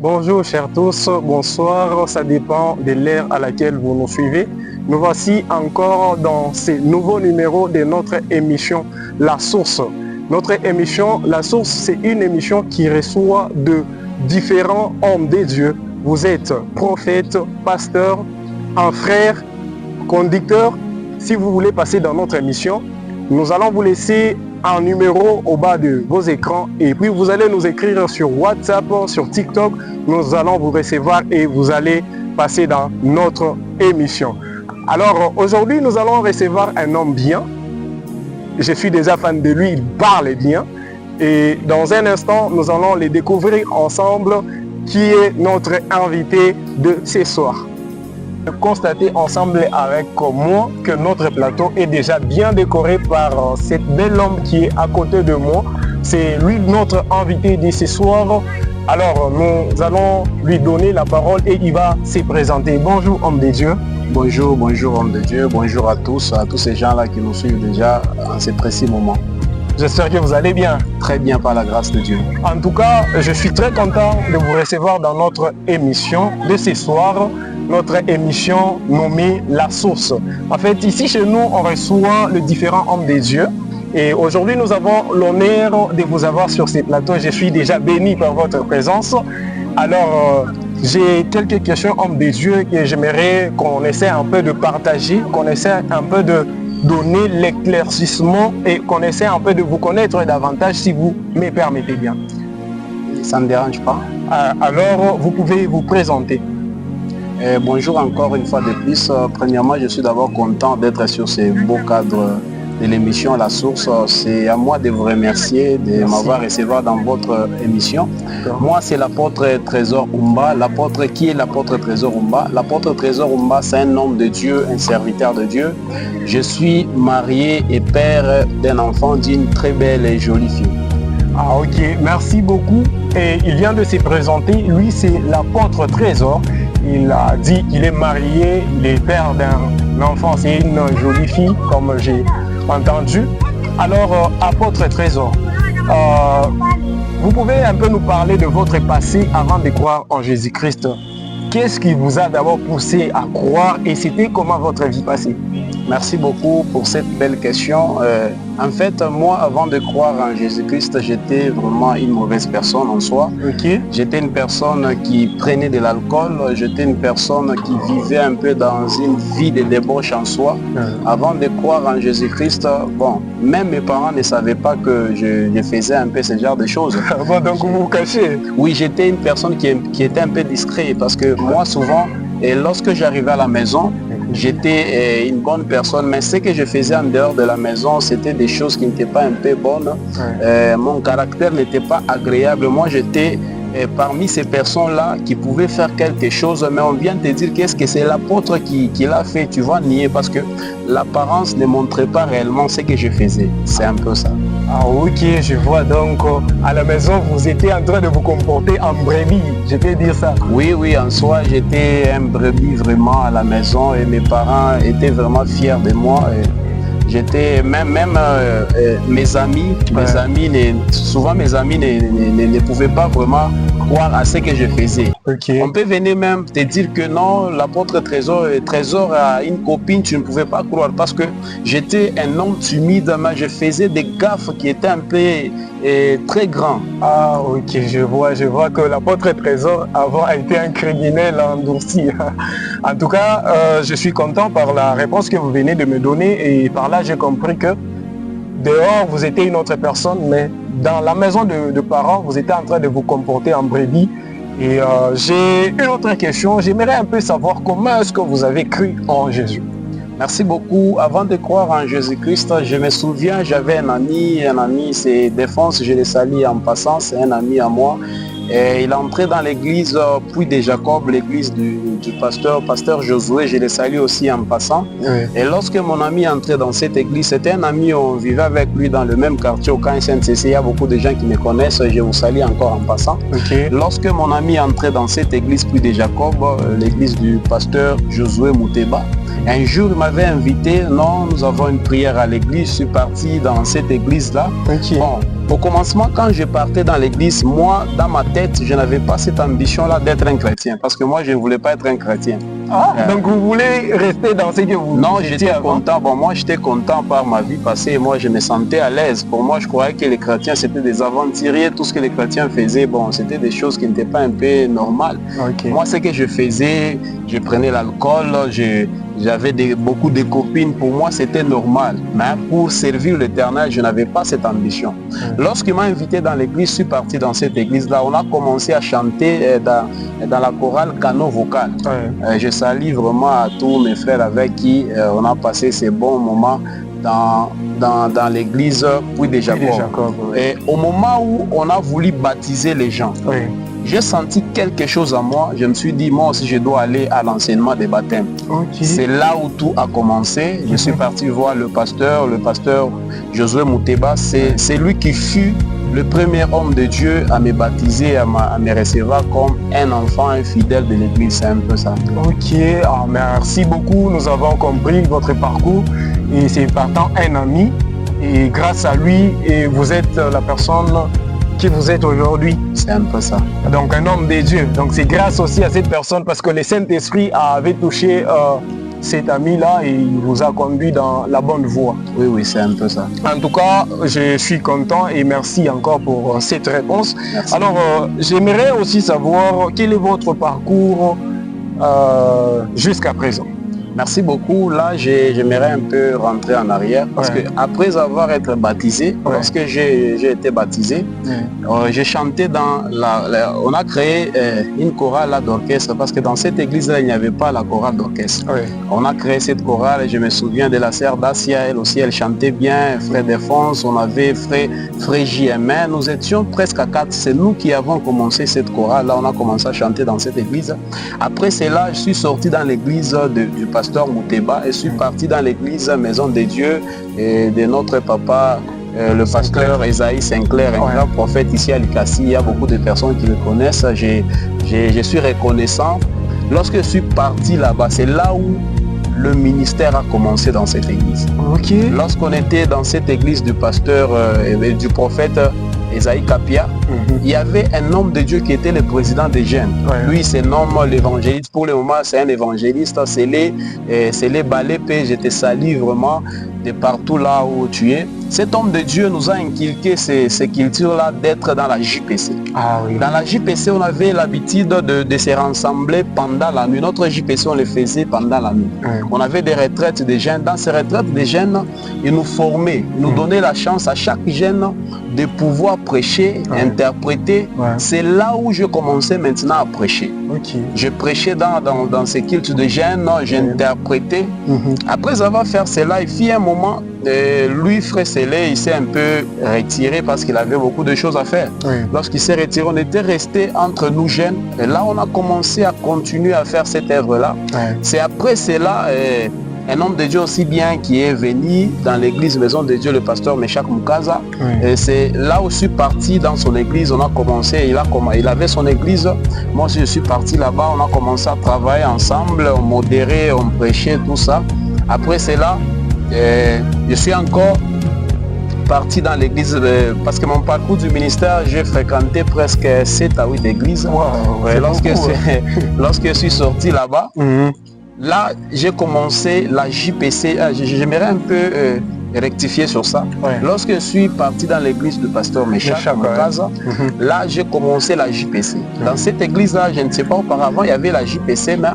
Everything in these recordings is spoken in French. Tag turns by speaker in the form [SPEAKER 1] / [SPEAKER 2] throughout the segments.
[SPEAKER 1] Bonjour chers tous, bonsoir, ça dépend de l'ère à laquelle vous nous suivez. Nous voici encore dans ce nouveau numéro de notre émission La Source. Notre émission La Source, c'est une émission qui reçoit de différents hommes de Dieu. Vous êtes prophète, pasteur, un frère, conducteur. Si vous voulez passer dans notre émission, nous allons vous laisser un numéro au bas de vos écrans et puis vous allez nous écrire sur WhatsApp, sur TikTok. Nous allons vous recevoir et vous allez passer dans notre émission. Alors aujourd'hui, nous allons recevoir un homme bien. Je suis déjà fan de lui, il parle bien. Et dans un instant, nous allons le découvrir ensemble qui est notre invité de ce soir. Constater ensemble avec moi que notre plateau est déjà bien décoré par cet bel homme qui est à côté de moi. C'est lui notre invité de ce soir. Alors nous allons lui donner la parole et il va se présenter. Bonjour homme de Dieu.
[SPEAKER 2] Bonjour homme de Dieu, bonjour à tous ces gens-là qui nous suivent déjà en ce précis moment.
[SPEAKER 1] J'espère que vous allez bien.
[SPEAKER 2] Très bien par la grâce de Dieu.
[SPEAKER 1] En tout cas, je suis très content de vous recevoir dans notre émission de ce soir. Notre émission nommée La Source. En fait, ici chez nous, on reçoit les différents hommes de Dieu. Et aujourd'hui, nous avons l'honneur de vous avoir sur ces plateaux. Je suis déjà béni par votre présence. Alors, j'ai quelques questions hommes de Dieu que j'aimerais qu'on essaie un peu de partager, qu'on essaie un peu de donner l'éclaircissement et qu'on essaie un peu de vous connaître davantage si vous me permettez bien.
[SPEAKER 2] Ça ne me dérange pas.
[SPEAKER 1] Alors, vous pouvez vous présenter.
[SPEAKER 2] Bonjour encore une fois de plus. Premièrement, je suis d'abord content d'être sur ce beau cadre de l'émission La Source. C'est à moi de vous remercier de m'avoir recevoir dans votre émission. Moi, c'est l'apôtre Trésor Oumba. L'apôtre qui est l'apôtre Trésor Oumba? L'apôtre Trésor Oumba, c'est un homme de Dieu, un serviteur de Dieu. Je suis marié et père d'un enfant d'une très belle et jolie fille.
[SPEAKER 1] Ah ok, merci beaucoup. Et il vient de se présenter. Lui, c'est l'apôtre Trésor. Il a dit qu'il est marié, il est père d'un enfant, c'est une jolie fille, comme j'ai entendu. Alors, apôtre Trésor, vous pouvez un peu nous parler de votre passé avant de croire en Jésus-Christ. Qu'est-ce qui vous a d'abord poussé à croire et c'était comment votre vie passée?
[SPEAKER 2] Merci beaucoup pour cette belle question. En fait, moi, avant de croire en Jésus-Christ, j'étais vraiment une mauvaise personne en soi.
[SPEAKER 1] Okay.
[SPEAKER 2] J'étais une personne qui prenait de l'alcool. J'étais une personne qui vivait un peu dans une vie de débauche en soi. Avant de croire en Jésus-Christ, bon, même mes parents ne savaient pas que je faisais un peu ce genre de choses.
[SPEAKER 1] Bon, donc vous vous cachez?
[SPEAKER 2] Oui, j'étais une personne qui était un peu discret parce que moi, souvent, et lorsque j'arrivais à la maison, j'étais une bonne personne, mais ce que je faisais en dehors de la maison, c'était des choses qui n'étaient pas un peu bonnes. Mon caractère n'était pas agréable. Moi, j'étais parmi ces personnes-là qui pouvaient faire quelque chose, mais on vient te dire qu'est-ce que c'est l'apôtre qui l'a fait, tu vas nier parce que l'apparence ne montrait pas réellement ce que je faisais. C'est un peu ça.
[SPEAKER 1] Ah ok, je vois donc à la maison vous étiez en train de vous comporter en brebis, je peux dire ça.
[SPEAKER 2] Oui, en soi j'étais un brebis vraiment à la maison et mes parents étaient vraiment fiers de moi. J'étais même mes amis souvent mes amis ne pouvaient pas vraiment croire à ce que je faisais.
[SPEAKER 1] Okay.
[SPEAKER 2] On peut venir même te dire que non, l'apôtre Trésor a une copine, tu ne pouvais pas croire parce que j'étais un homme timide, mais je faisais des gaffes qui étaient un peu très grands.
[SPEAKER 1] Ah ok, je vois que l'apôtre Trésor avant a été un criminel endurci. En tout cas, je suis content par la réponse que vous venez de me donner et par là j'ai compris que dehors vous étiez une autre personne, mais dans la maison de parents vous étiez en train de vous comporter en brebis. Et j'ai une autre question, j'aimerais un peu savoir comment est-ce que vous avez cru en Jésus.
[SPEAKER 2] Merci beaucoup. Avant de croire en Jésus-Christ, je me souviens, j'avais un ami, c'est Défense, je le salue en passant, c'est un ami à moi. Et il est entré dans l'église Puy de Jacob, l'église du pasteur Josué, je le salue aussi en passant. Oui. Et lorsque mon ami est entré dans cette église, c'était un ami, on vivait avec lui dans le même quartier au camp SNCC, il y a beaucoup de gens qui me connaissent, je vous salue encore en passant.
[SPEAKER 1] Okay.
[SPEAKER 2] Lorsque mon ami est entré dans cette église Puy de Jacob, l'église du pasteur Josué Mouteba, un jour il m'avait invité, non, nous avons une prière à l'église, je suis parti dans cette église-là.
[SPEAKER 1] Okay.
[SPEAKER 2] Bon, Au commencement, quand je partais dans l'église, moi, dans ma tête, je n'avais pas cette ambition-là d'être un chrétien. Parce que moi, je ne voulais pas être un chrétien.
[SPEAKER 1] Donc vous voulez rester dans ce que vous
[SPEAKER 2] Non,
[SPEAKER 1] étiez
[SPEAKER 2] j'étais
[SPEAKER 1] avant?
[SPEAKER 2] content. Bon, moi, j'étais content par ma vie passée. Moi, je me sentais à l'aise. Pour moi, je croyais que les chrétiens, c'était des aventuriers. Tout ce que les chrétiens faisaient, bon, c'était des choses qui n'étaient pas un peu normales.
[SPEAKER 1] Okay.
[SPEAKER 2] Moi, ce que je faisais, je prenais l'alcool, j'avais beaucoup de copines. Pour moi, c'était normal. Mais pour servir l'Éternel, je n'avais pas cette ambition. Lorsqu'il m'a invité dans l'église, je suis parti dans cette église-là. On a commencé à chanter dans la chorale Cano Vocal. Je salue vraiment à tous mes frères avec qui on a passé ces bons moments dans l'église Puy de Jacob. Et au moment où on a voulu baptiser les gens, j'ai senti quelque chose en moi. Je me suis dit, moi aussi, je dois aller à l'enseignement des baptêmes. C'est là où tout a commencé. Je suis parti voir le pasteur Josué Mouteba. C'est lui qui fut le premier homme de Dieu à me baptiser, à me recevoir comme un enfant, un fidèle de l'église. C'est un peu ça.
[SPEAKER 1] Ok, merci beaucoup. Nous avons compris votre parcours. Et c'est partant un ami. Et grâce à lui, vous êtes la personne qui vous êtes aujourd'hui.
[SPEAKER 2] C'est un peu ça.
[SPEAKER 1] Donc un homme de Dieu. Donc c'est grâce aussi à cette personne parce que le Saint-Esprit avait touché cet ami-là et il vous a conduit dans la bonne voie.
[SPEAKER 2] Oui, oui, c'est un peu ça.
[SPEAKER 1] En tout cas, je suis content et merci encore pour cette réponse.
[SPEAKER 2] Merci.
[SPEAKER 1] Alors, j'aimerais aussi savoir quel est votre parcours jusqu'à présent.
[SPEAKER 2] Merci beaucoup. Là, j'aimerais un peu rentrer en arrière parce que après avoir été baptisé, lorsque j'ai été baptisé, j'ai chanté dans on a créé une chorale d'orchestre parce que dans cette église-là, il n'y avait pas la chorale d'orchestre. On a créé cette chorale et je me souviens de la sœur Dacia, elle aussi, elle chantait bien, frère Défense, on avait frère JMN, nous étions presque à 4. C'est nous qui avons commencé cette chorale. Là, on a commencé à chanter dans cette église. Après cela, je suis sorti dans l'église du pasteur Mouteba et suis parti dans l'église Maison de Dieu et de notre papa le pasteur Esaïe Sinclair, un grand prophète ici à Likasi. Il y a beaucoup de personnes qui le connaissent. Je suis reconnaissant. Lorsque je suis parti là-bas, c'est là où le ministère a commencé dans cette église. Lorsqu'on était dans cette église du pasteur et du prophète Esaïe Kapia, il y avait un homme de Dieu qui était le président des jeunes. Lui, c'est nomme l'évangéliste. Pour le moment, c'est un évangéliste. C'est les balépés. Je te salue vraiment de partout là où tu es. Cet homme de Dieu nous a inculqué ces cultures-là d'être dans la JPC. Dans la JPC, on avait l'habitude de se rassembler pendant la nuit. Notre JPC, on le faisait pendant la nuit. On avait des retraites de jeunes. Dans ces retraites de jeunes, ils nous formaient, ils nous donnaient la chance à chaque jeune de pouvoir prêcher, interpréter. C'est là où je commençais maintenant à prêcher. Je prêchais dans ces cultes de jeunes, j'interprétais. Après avoir fait cela, il fit un moment, lui, frère Célé, il s'est un peu retiré parce qu'il avait beaucoup de choses à faire. Lorsqu'il s'est retiré, on était resté entre nous jeunes. Et là, on a commencé à continuer à faire cette œuvre-là. C'est après cela, un homme de Dieu aussi bien qui est venu dans l'église Maison de Dieu, le pasteur Meshak Mukaza. Et c'est là où je suis parti dans son église. On a commencé, il avait son église. Moi aussi, je suis parti là-bas. On a commencé à travailler ensemble, on modérait, on prêchait, tout ça. Après cela, je suis encore parti dans l'église parce que mon parcours du ministère, j'ai fréquenté presque 7 à 8 églises. Lorsque je suis sorti là-bas, là j'ai commencé la JPC. J'aimerais un peu rectifier sur ça. Lorsque je suis parti dans l'église du pasteur Meshak Mukaza, là j'ai commencé la JPC. Dans cette église-là, je ne sais pas, auparavant il y avait la JPC, mais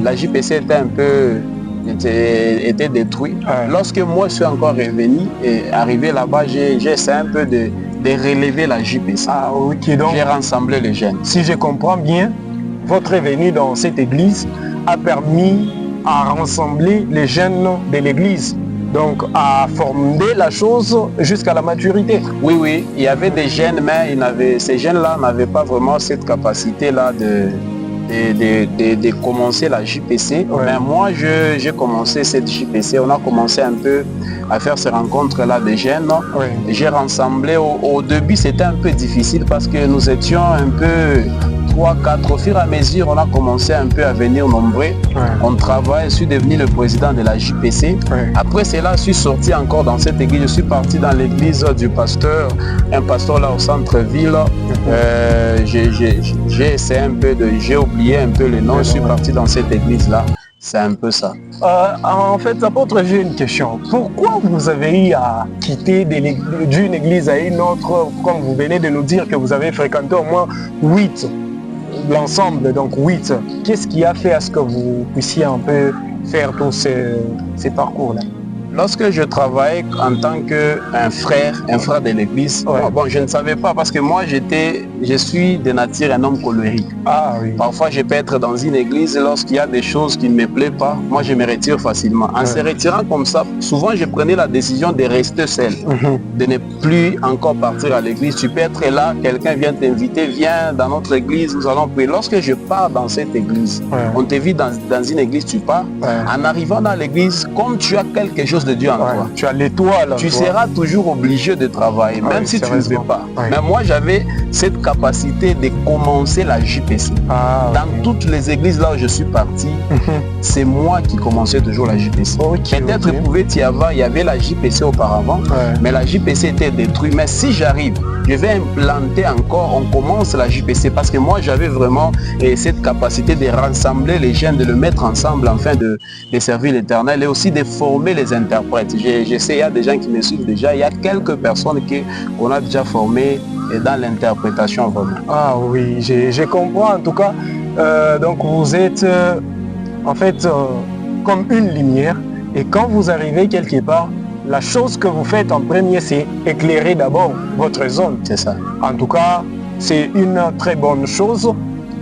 [SPEAKER 2] la JPC était un peu était détruit. Lorsque moi je suis encore revenu et arrivé là-bas, j'ai essayé un peu de relever la JPC. Donc j'ai rassemblé les jeunes.
[SPEAKER 1] Si je comprends bien, votre venue dans cette église a permis à rassembler les jeunes de l'église, donc à former la chose jusqu'à la maturité.
[SPEAKER 2] Oui, il y avait des jeunes, mais ces jeunes-là n'avaient pas vraiment cette capacité-là de commencer la JPC.
[SPEAKER 1] Ouais.
[SPEAKER 2] Mais moi, j'ai commencé cette JPC. On a commencé un peu à faire ces rencontres-là de jeunes.
[SPEAKER 1] Ouais.
[SPEAKER 2] J'ai rassemblé, au début, c'était un peu difficile parce que nous étions un peu 3, 4. Au fur et à mesure, on a commencé un peu à venir nombreux.
[SPEAKER 1] Ouais.
[SPEAKER 2] On travaille, je suis devenu le président de la JPC.
[SPEAKER 1] Ouais.
[SPEAKER 2] Après cela, je suis sorti encore dans cette église. Je suis parti dans l'église du pasteur, un pasteur là au centre-ville. J'ai essayé un peu j'ai oublié un peu le nom. Je suis parti dans cette église-là. C'est un peu ça.
[SPEAKER 1] En fait, apôtre, j'ai une question. Pourquoi vous avez eu à quitter d'une église à une autre, comme vous venez de nous dire que vous avez fréquenté au moins 8, l'ensemble, donc 8. Qu'est-ce qui a fait à ce que vous puissiez un peu faire tous ces parcours-là?
[SPEAKER 2] Lorsque je travaillais en tant qu'un frère de l'église,
[SPEAKER 1] Ouais.
[SPEAKER 2] bon, je ne savais pas parce que moi, je suis de nature un homme colérique.
[SPEAKER 1] Ah oui.
[SPEAKER 2] Parfois, je peux être dans une église, lorsqu'il y a des choses qui ne me plaisent pas, moi, je me retire facilement. En se retirant comme ça, souvent, je prenais la décision de rester seul, de ne plus encore partir à l'église. Tu peux être là, quelqu'un vient t'inviter, viens dans notre église, nous allons prier. Lorsque je pars dans cette église, on te vit dans une église, tu pars. En arrivant dans l'église, comme tu as quelque chose de Dieu en toi,
[SPEAKER 1] Tu as l'étoile.
[SPEAKER 2] tu seras toujours obligé de travailler, même si tu ne veux pas.
[SPEAKER 1] Ouais.
[SPEAKER 2] Mais moi, j'avais cette capacité de commencer la JPC.
[SPEAKER 1] Ah,
[SPEAKER 2] Dans toutes les églises là où je suis parti, c'est moi qui commençais toujours la JPC. Peut-être pouvait y avoir, il y avait la JPC auparavant, mais la JPC était détruite. Mais si j'arrive, je vais implanter encore, on commence la JPC parce que moi j'avais vraiment cette capacité de rassembler les jeunes, de le mettre ensemble afin de servir l'Éternel et aussi de former les interprètes. Je sais, il y a des gens qui me suivent déjà, il y a quelques personnes qu'on a déjà formées dans l'interprétation vraiment.
[SPEAKER 1] Ah oui, je comprends en tout cas. Donc vous êtes en fait comme une lumière et quand vous arrivez quelque part, la chose que vous faites en premier, c'est éclairer d'abord votre zone.
[SPEAKER 2] C'est ça.
[SPEAKER 1] En tout cas, c'est une très bonne chose.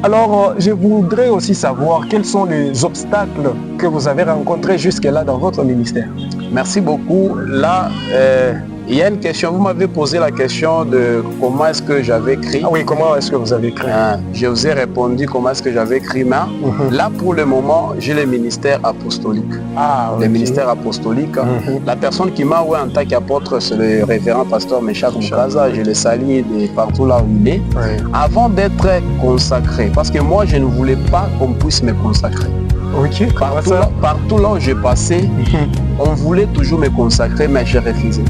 [SPEAKER 1] Alors, je voudrais aussi savoir quels sont les obstacles que vous avez rencontrés jusque-là dans votre ministère.
[SPEAKER 2] Merci beaucoup. Là, il y a une question. Vous m'avez posé la question de comment est-ce que j'avais écrit.
[SPEAKER 1] Ah oui, comment est-ce que vous avez écrit?
[SPEAKER 2] Je vous ai répondu comment est-ce que j'avais écrit. Mais là, pour le moment, j'ai le ministère apostolique.
[SPEAKER 1] Ah,
[SPEAKER 2] le ministère apostolique. La personne qui m'a oué en tant qu'apôtre, c'est le révérend pasteur Meshach Mukaza. Je le salue de partout là où il est. Avant d'être consacré, parce que moi, je ne voulais pas qu'on puisse me consacrer.
[SPEAKER 1] Ok,
[SPEAKER 2] partout là où j'ai passé, on voulait toujours me consacrer, mais j'ai refusé.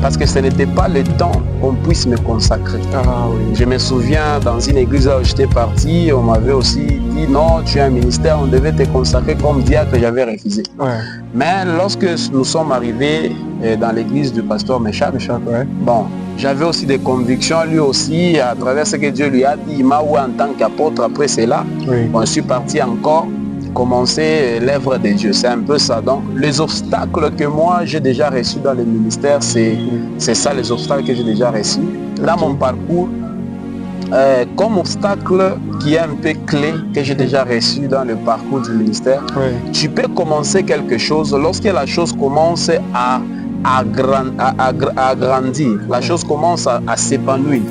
[SPEAKER 2] Parce que ce n'était pas le temps qu'on puisse me consacrer.
[SPEAKER 1] Ah, oui.
[SPEAKER 2] Je me souviens dans une église où j'étais parti, on m'avait aussi dit non, tu as un ministère, on devait te consacrer comme diacre, j'avais refusé. Mais lorsque nous sommes arrivés dans l'église du pasteur Meshach, bon, j'avais aussi des convictions, lui aussi, à travers ce que Dieu lui a dit, il m'a oué en tant qu'apôtre, après cela, je suis parti encore commencer l'œuvre de Dieu, c'est un peu ça. Donc les obstacles que moi j'ai déjà reçus dans le ministère, c'est ça les obstacles que j'ai déjà reçus dans mon parcours. Comme obstacle qui est un peu clé que j'ai déjà reçu dans le parcours du ministère, tu peux commencer quelque chose, lorsque la chose commence à grandir, la chose commence à s'épanouir,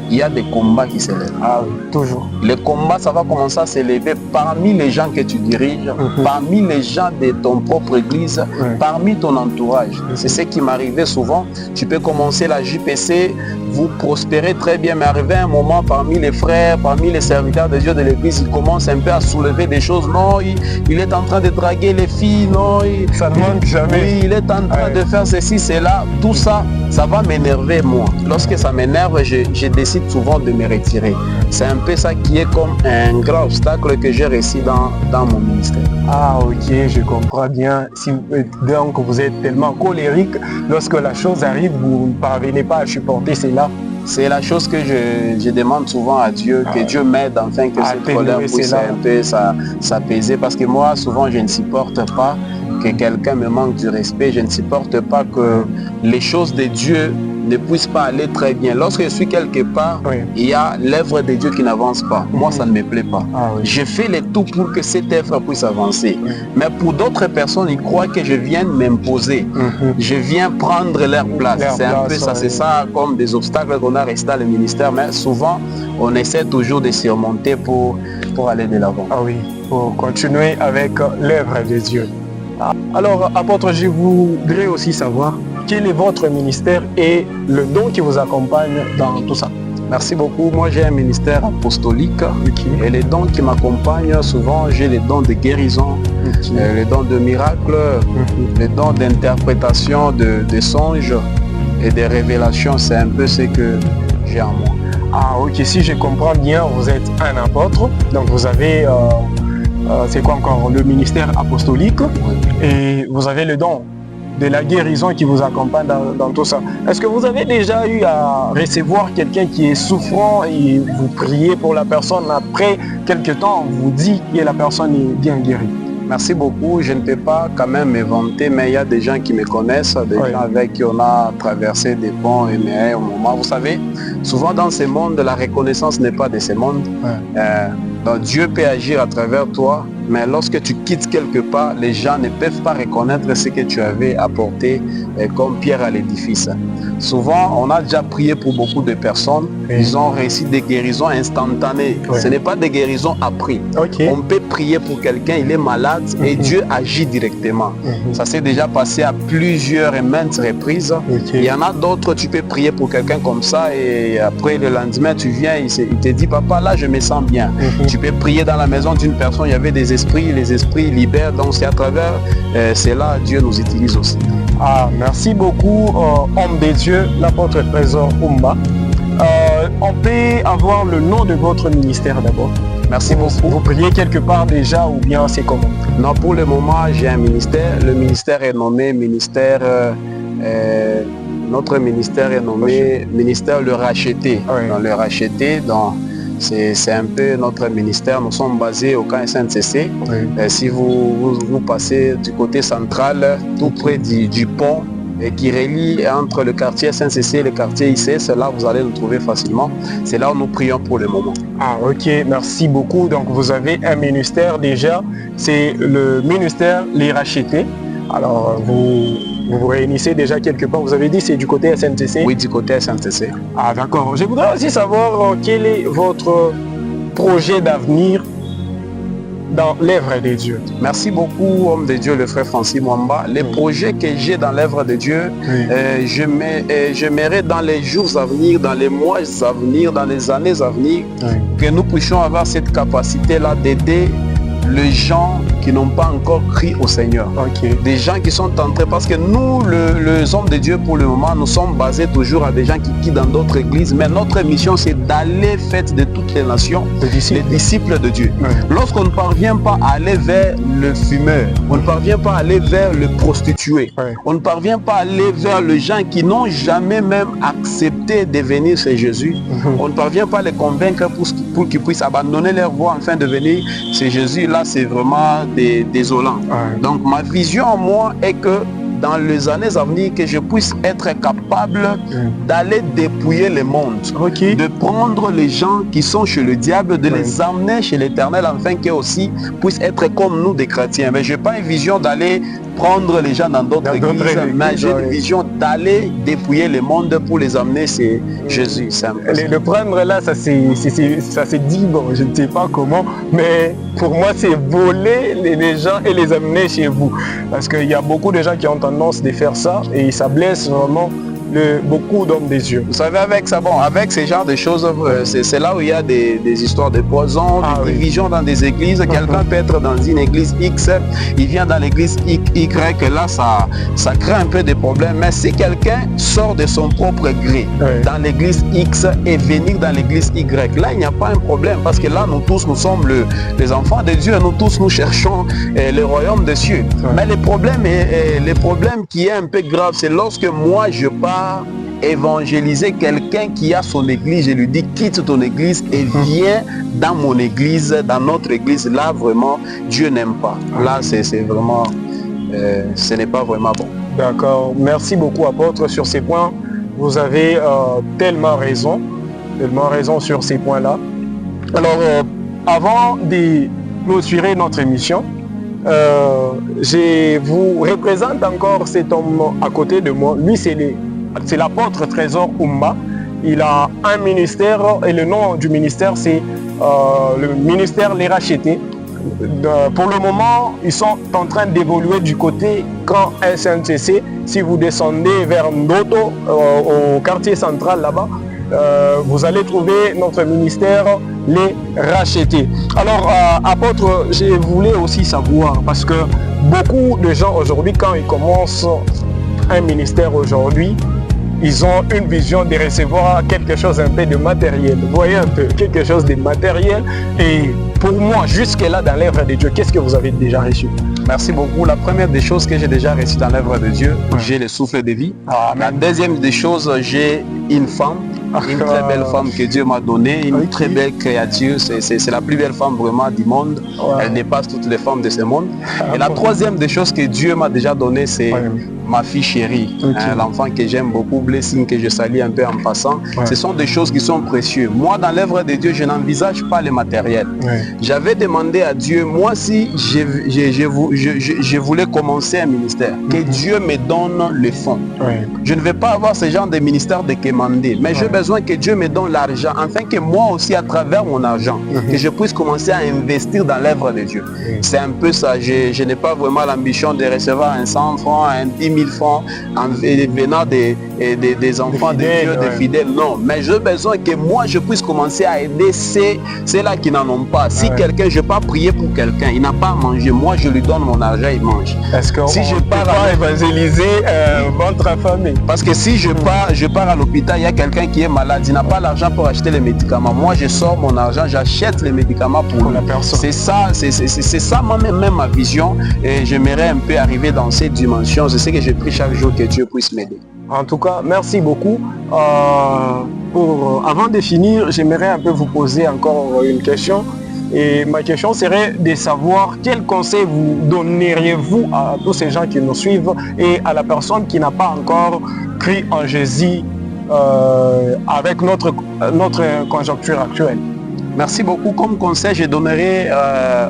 [SPEAKER 2] il y a des combats qui s'élèvent.
[SPEAKER 1] Ah oui, toujours.
[SPEAKER 2] Le combat, ça va commencer à s'élever parmi les gens que tu diriges, parmi les gens de ton propre église, parmi ton entourage. C'est ce qui m'arrivait souvent. Tu peux commencer la JPC, vous prospérez très bien, mais arrivé un moment parmi les frères, parmi les serviteurs de Dieu de l'église, il commence un peu à soulever des choses. Non, il est en train de draguer les filles, non,
[SPEAKER 1] ça ne manque jamais.
[SPEAKER 2] Oui, il est en train de faire ceci, cela. Tout ça, ça va m'énerver moi. Lorsque ça m'énerve, je décide souvent de me retirer. C'est un peu ça qui est comme un grand obstacle que j'ai reçu dans mon ministère. Ah
[SPEAKER 1] ok, je comprends bien. Donc vous êtes tellement colérique, lorsque la chose arrive, vous ne parvenez pas à supporter cela.
[SPEAKER 2] C'est la chose que je demande souvent à Dieu, que Dieu m'aide enfin que cette colère puisse un peu s'apaiser. Parce que moi, souvent, je ne supporte pas que quelqu'un me manque du respect. Je ne supporte pas que les choses de Dieu ne puissent pas aller très bien. Lorsque je suis quelque part, il y a l'œuvre de Dieu qui n'avance pas. Moi, ça ne me plaît pas. Je fais le tout pour que cette œuvre puisse avancer. Mais pour d'autres personnes, ils croient que je viens m'imposer. Je viens prendre leur place. C'est un peu ça. C'est ça comme des obstacles qu'on a restés dans le ministère. Mais souvent, on essaie toujours de surmonter pour pour aller de l'avant.
[SPEAKER 1] Ah oui, pour continuer avec l'œuvre de Dieu. Alors, apôtre, je voudrais aussi savoir quel est votre ministère et le don qui vous accompagne dans tout ça.
[SPEAKER 2] Merci beaucoup. Moi, j'ai un ministère apostolique et les dons qui m'accompagnent, souvent, j'ai les dons de guérison, les dons de miracles, les dons d'interprétation de songes et des révélations. C'est un peu ce que j'ai en moi.
[SPEAKER 1] Ah ok, si je comprends bien, vous êtes un apôtre, donc vous avez, c'est quoi encore, le ministère apostolique, et vous avez le don de la guérison qui vous accompagne dans tout ça. Est-ce que vous avez déjà eu à recevoir quelqu'un qui est souffrant et vous priez pour la personne, après quelques temps, on vous dit que la personne est bien guérie?
[SPEAKER 2] Merci beaucoup. Je ne peux pas quand même m'inventer, mais il y a des gens qui me connaissent, des gens avec qui on a traversé des bons et meilleurs moments. Vous savez, souvent dans ces mondes, la reconnaissance n'est pas de ces mondes. Donc Dieu peut agir à travers toi, mais lorsque tu quittes quelque part, les gens ne peuvent pas reconnaître ce que tu avais apporté comme pierre à l'édifice. Souvent, on a déjà prié pour beaucoup de personnes. Ils ont réussi des guérisons instantanées. Ce n'est pas des guérisons apprises. On peut prier pour quelqu'un, il est malade et Dieu agit directement. Ça s'est déjà passé à plusieurs et maintes reprises. Il y en a d'autres, tu peux prier pour quelqu'un comme ça et après le lendemain, tu viens, il te dit, papa, là, je me sens bien. Tu peux prier dans la maison d'une personne, il y avait des esprits, les esprits libèrent. Donc c'est à travers cela, Dieu nous utilise aussi.
[SPEAKER 1] Ah, merci beaucoup, homme de Dieu, l'apôtre Trésor Oumba. On peut avoir le nom de votre ministère d'abord.
[SPEAKER 2] Merci beaucoup.
[SPEAKER 1] Vous priez quelque part déjà ou bien c'est comment?
[SPEAKER 2] Non, pour le moment, j'ai un ministère. Le ministère est nommé ministère... notre ministère est nommé ministère Le Racheté. Dans Le Racheté, dans... C'est un peu notre ministère. Nous sommes basés au camp SNCC. Si vous passez du côté central, tout près du pont qui relie entre le quartier SNCC et le quartier ICS, là vous allez nous trouver facilement. C'est là où nous prions pour le moment.
[SPEAKER 1] Ah ok, merci beaucoup. Donc vous avez un ministère déjà, c'est le ministère Les Rachetés. Alors vous vous réunissez déjà quelque part, vous avez dit c'est du côté SNCC?
[SPEAKER 2] Oui, du côté SNCC.
[SPEAKER 1] Ah d'accord. Je voudrais aussi savoir quel est votre projet d'avenir dans l'œuvre de Dieu.
[SPEAKER 2] Merci beaucoup, homme de Dieu, le frère Francis Mwamba. Les projets que j'ai dans l'œuvre de Dieu, j'aimerais dans les jours à venir, dans les mois à venir, dans les années à venir, que nous puissions avoir cette capacité-là d'aider les gens qui n'ont pas encore crié au Seigneur. Des gens qui sont entrés, parce que nous, les hommes de Dieu, pour le moment, nous sommes basés toujours à des gens qui quittent dans d'autres églises, mais notre mission, c'est d'aller faire de toutes les nations les disciples de Dieu. Lorsqu'on ne parvient pas à aller vers le fumeur, on ne parvient pas à aller vers le prostitué, on ne parvient pas à aller vers les gens qui n'ont jamais même accepté de venir chez Jésus, on ne parvient pas à les convaincre pour qu'ils puissent abandonner leur voie afin de venir chez Jésus. Là, c'est vraiment désolant. Donc ma vision en moi est que dans les années à venir, que je puisse être capable d'aller dépouiller le monde, de prendre les gens qui sont chez le diable, de les amener chez l'Éternel, afin qu'eux aussi puissent être comme nous des chrétiens. Mais je n'ai pas une vision d'aller prendre les gens dans d'autres églises, mais j'ai une vision d'aller dépouiller le monde pour les amener, c'est Jésus.
[SPEAKER 1] Le prendre là, ça se dit, bon, je ne sais pas comment, mais pour moi c'est voler les gens et les amener chez vous. Parce qu'il y a beaucoup de gens qui ont tendance de faire ça et ça blesse vraiment beaucoup d'hommes des yeux.
[SPEAKER 2] Vous savez, avec ça, bon, avec ce genre de choses, c'est là où il y a des histoires de poison, des divisions dans des églises. Quelqu'un peut être dans une église X, il vient dans l'église Y, là ça crée un peu de problèmes. Mais si quelqu'un sort de son propre gré dans l'église X et venir dans l'église Y, là il n'y a pas un problème, parce que là nous tous nous sommes les enfants de Dieu, nous tous nous cherchons le royaume des cieux. Mais le problème qui est un peu grave, c'est lorsque moi je pars évangéliser quelqu'un qui a son église, je lui dis quitte ton église et viens dans mon église, dans notre église. Là vraiment Dieu n'aime pas. Là c'est vraiment ce n'est pas vraiment bon.
[SPEAKER 1] D'accord, merci beaucoup apôtre sur ces points. Vous avez tellement raison sur ces points là. Alors avant de clôturer notre émission, je vous représente encore cet homme à côté de moi. Lui c'est l'apôtre Trésor Oumba. il a un ministère et le nom du ministère c'est le ministère Les Rachetés. Pour le moment, ils sont en train d'évoluer du côté Grand SNCC. Si vous descendez vers Ndoto, au quartier central là-bas, vous allez trouver notre ministère Les Rachetés. Alors, apôtre, je voulais aussi savoir, parce que beaucoup de gens aujourd'hui, quand ils commencent un ministère aujourd'hui, ils ont une vision de recevoir quelque chose un peu de matériel. Vous voyez un peu, quelque chose de matériel. Et pour moi, jusque-là, dans l'œuvre de Dieu, qu'est-ce que vous avez déjà reçu?
[SPEAKER 2] Merci beaucoup. La première des choses que j'ai déjà reçues dans l'œuvre de Dieu, j'ai le souffle de vie. La deuxième des choses, j'ai une femme, une très belle femme que Dieu m'a donnée, une très belle créature. C'est la plus belle femme vraiment du monde. Elle dépasse toutes les femmes de ce monde. Et la troisième des choses que Dieu m'a déjà donnée, c'est ma fille chérie, l'enfant que j'aime beaucoup, Blessing, que je salue un peu en passant. Ce sont des choses qui sont précieuses. Moi, dans l'œuvre de Dieu, je n'envisage pas le matériel. J'avais demandé à Dieu, moi si je voulais commencer un ministère, que Dieu me donne le fonds. Je ne vais pas avoir ce genre de ministère de commander, mais j'ai besoin que Dieu me donne l'argent, afin que moi aussi, à travers mon argent, que je puisse commencer à investir dans l'œuvre de Dieu. C'est un peu ça. Je n'ai pas vraiment l'ambition de recevoir un 100 francs, un 10 000 francs venant des enfants de Dieu, des fidèles. Non, mais j'ai besoin que moi, je puisse commencer à aider ceux-là qui n'en ont pas. Si quelqu'un, je ne vais pas prier pour quelqu'un, il n'a pas à manger, moi, je lui donne mon argent, il mange.
[SPEAKER 1] Est-ce que
[SPEAKER 2] si je pars
[SPEAKER 1] à évangéliser votre famille?
[SPEAKER 2] Parce que si je pars à l'hôpital, il y a quelqu'un qui est malade, il n'a pas l'argent pour acheter les médicaments. Moi, je sors mon argent, j'achète les médicaments pour la personne. C'est ça même ma vision. Et j'aimerais un peu arriver dans cette dimension. Je sais que je prie chaque jour que Dieu puisse m'aider.
[SPEAKER 1] En tout cas, merci beaucoup. Avant de finir, j'aimerais un peu vous poser encore une question. Et ma question serait de savoir quel conseil vous donneriez-vous à tous ces gens qui nous suivent et à la personne qui n'a pas encore cru en Jésus avec notre conjoncture actuelle.
[SPEAKER 2] Merci beaucoup. Comme conseil, je donnerai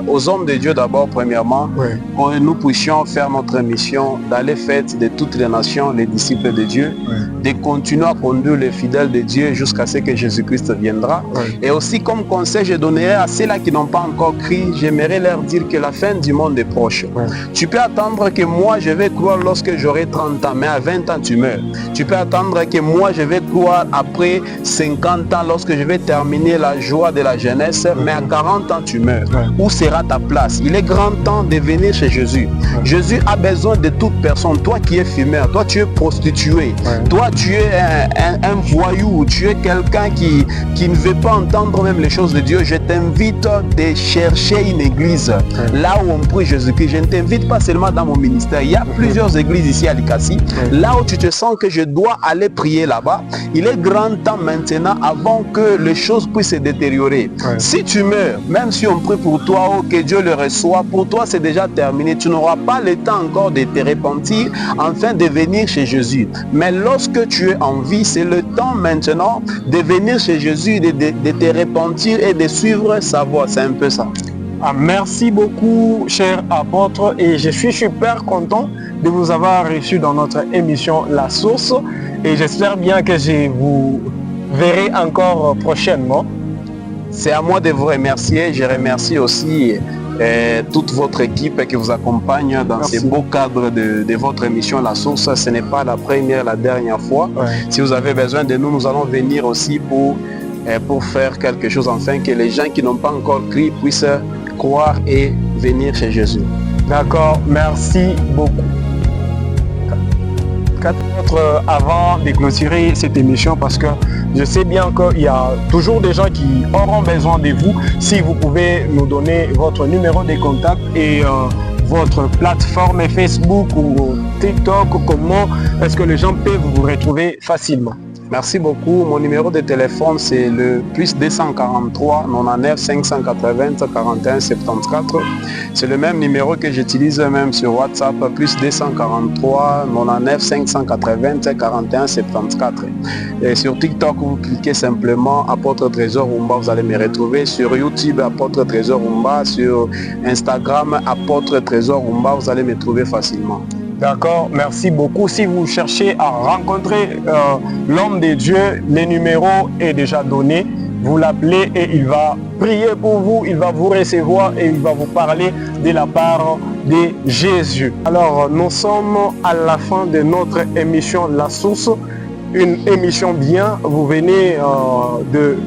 [SPEAKER 2] aux hommes de Dieu d'abord, premièrement, pour que nous puissions faire notre mission d'aller faire de toutes les nations les disciples de Dieu, de continuer à conduire les fidèles de Dieu jusqu'à ce que Jésus-Christ viendra. Et aussi comme conseil, je donnerai à ceux-là qui n'ont pas encore cru, j'aimerais leur dire que la fin du monde est proche. Tu peux attendre que moi je vais croire lorsque j'aurai 30 ans, mais à 20 ans tu meurs. Tu peux attendre que moi je vais croire après 50 ans lorsque je vais terminer la joie de la jeunesse, mais à 40 ans tu meurs. Où sera ta place? Il est grand temps de venir chez Jésus. Jésus a besoin de toute personne. Toi qui es fumeur, toi tu es prostitué, toi tu es un voyou, tu es quelqu'un qui ne veut pas entendre même les choses de Dieu. Je t'invite de chercher une église là où on prie Jésus-Christ. Je ne t'invite pas seulement dans mon ministère. Il y a plusieurs églises ici à Likasi. Là où tu te sens que je dois aller prier là-bas, il est grand temps maintenant, avant que les choses puissent se détériorer. Si tu meurs, même si on prie pour toi, oh, que Dieu le reçoit, pour toi c'est déjà terminé. Tu n'auras pas le temps encore de te repentir afin de venir chez Jésus. Mais lorsque tu es en vie, c'est le temps maintenant de venir chez Jésus, de te repentir et de suivre sa voie. C'est un peu ça.
[SPEAKER 1] Merci beaucoup, cher apôtre, et je suis super content de vous avoir reçu dans notre émission La Source, et j'espère bien que je vous verrai encore prochainement.
[SPEAKER 2] C'est à moi de vous remercier. Je remercie aussi toute votre équipe qui vous accompagne dans ces beaux cadres de votre émission La Source. Ce n'est pas la première, la dernière fois. Si vous avez besoin de nous, nous allons venir aussi pour faire quelque chose, afin que les gens qui n'ont pas encore cru puissent croire et venir chez Jésus.
[SPEAKER 1] D'accord, merci beaucoup. Avant de clôturer cette émission, parce que je sais bien qu'il y a toujours des gens qui auront besoin de vous. Si vous pouvez nous donner votre numéro de contact et votre plateforme Facebook ou TikTok, comment est-ce que les gens peuvent vous retrouver facilement?
[SPEAKER 2] Merci beaucoup. Mon numéro de téléphone, c'est le +243 99 580 41 74. C'est le même numéro que j'utilise même sur WhatsApp, +243 99 580 41 74. Et sur TikTok, vous cliquez simplement Apôtre Trésor Rumba, vous allez me retrouver. Sur YouTube, Apôtre Trésor Rumba. Sur Instagram, Apôtre Trésor Rumba, vous allez me trouver facilement.
[SPEAKER 1] D'accord, merci beaucoup. Si vous cherchez à rencontrer l'homme de Dieu, le numéro est déjà donné. Vous l'appelez et il va prier pour vous, il va vous recevoir et il va vous parler de la part de Jésus. Alors, nous sommes à la fin de notre émission La Source, une émission bien. Vous venez de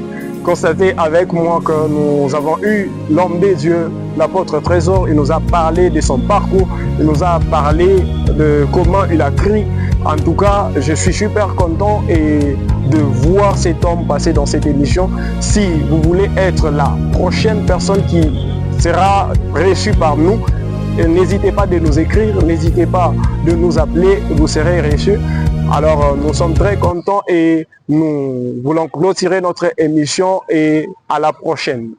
[SPEAKER 1] constater avec moi que nous avons eu l'homme de Dieu, l'apôtre Trésor. Il nous a parlé de son parcours, il nous a parlé de comment il a crié. En tout cas, je suis super content de voir cet homme passer dans cette émission. Si vous voulez être la prochaine personne qui sera reçue par nous, n'hésitez pas de nous écrire, n'hésitez pas de nous appeler, vous serez reçus. Alors, nous sommes très contents et nous voulons clôturer notre émission et à la prochaine.